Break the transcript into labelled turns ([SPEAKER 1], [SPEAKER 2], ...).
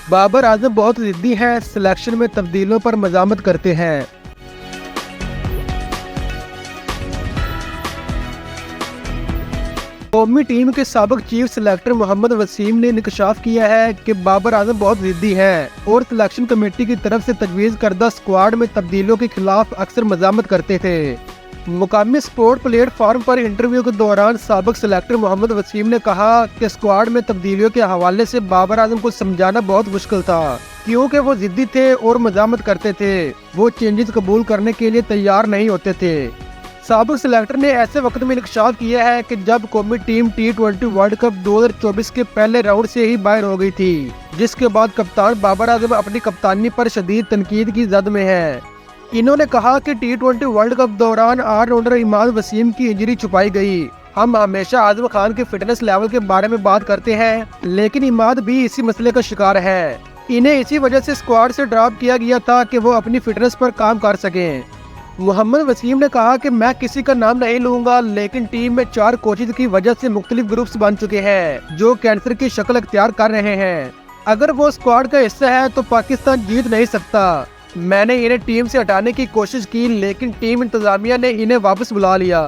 [SPEAKER 1] बाबर आजम बहुत जिद्दी हैं, सिलेक्शन में तब्दीलियों पर मज़ामत करते हैं। कौमी टीम के साबिक चीफ सिलेक्टर मोहम्मद वसीम ने इंकशाफ किया है कि बाबर आजम बहुत जिद्दी हैं और सिलेक्शन कमेटी की तरफ से तजवीज़ करदा स्क्वाड में तब्दीलियों के खिलाफ अक्सर मज़ामत करते थे। मुकामी स्पोर्ट प्लेटफार्म पर इंटरव्यू के दौरान साबिक सिलेक्टर मोहम्मद वसीम ने कहा कि स्क्वाड में तब्दीलियों के हवाले से बाबर आजम को समझाना बहुत मुश्किल था, क्योंकि वो जिद्दी थे और मज़ामत करते थे। वो चेंजेस कबूल करने के लिए तैयार नहीं होते थे। साबिक सिलेक्टर ने ऐसे वक्त में इंकशाफ किया है कि जब कौमी टीम T20 वर्ल्ड कप 2024 के पहले राउंड से ही बाहर हो गई थी, जिसके बाद कप्तान बाबर आजम अपनी कप्तानी पर शदीद तनकीद की जद में है। इन्होंने कहा कि T20 वर्ल्ड कप दौरान ऑलराउंडर इमाद वसीम की इंजरी छुपाई गई। हम हमेशा आजम खान के फिटनेस लेवल के बारे में बात करते हैं, लेकिन इमाद भी इसी मसले का शिकार है। इन्हें इसी वजह से स्क्वाड से ड्रॉप किया गया था कि वो अपनी फिटनेस पर काम कर सकें। मोहम्मद वसीम ने कहा कि मैं किसी का नाम नहीं लूंगा, लेकिन टीम में 4 कोचेज की वजह से मुख्तलिफ ग्रुप्स बन चुके हैं जो कैंसर की शक्ल अख्तियार कर रहे हैं। अगर वो स्क्वाड का हिस्सा है तो पाकिस्तान जीत नहीं सकता। मैंने इन्हें टीम से हटाने की कोशिश की, लेकिन टीम इंतजामिया ने इन्हें वापस बुला लिया।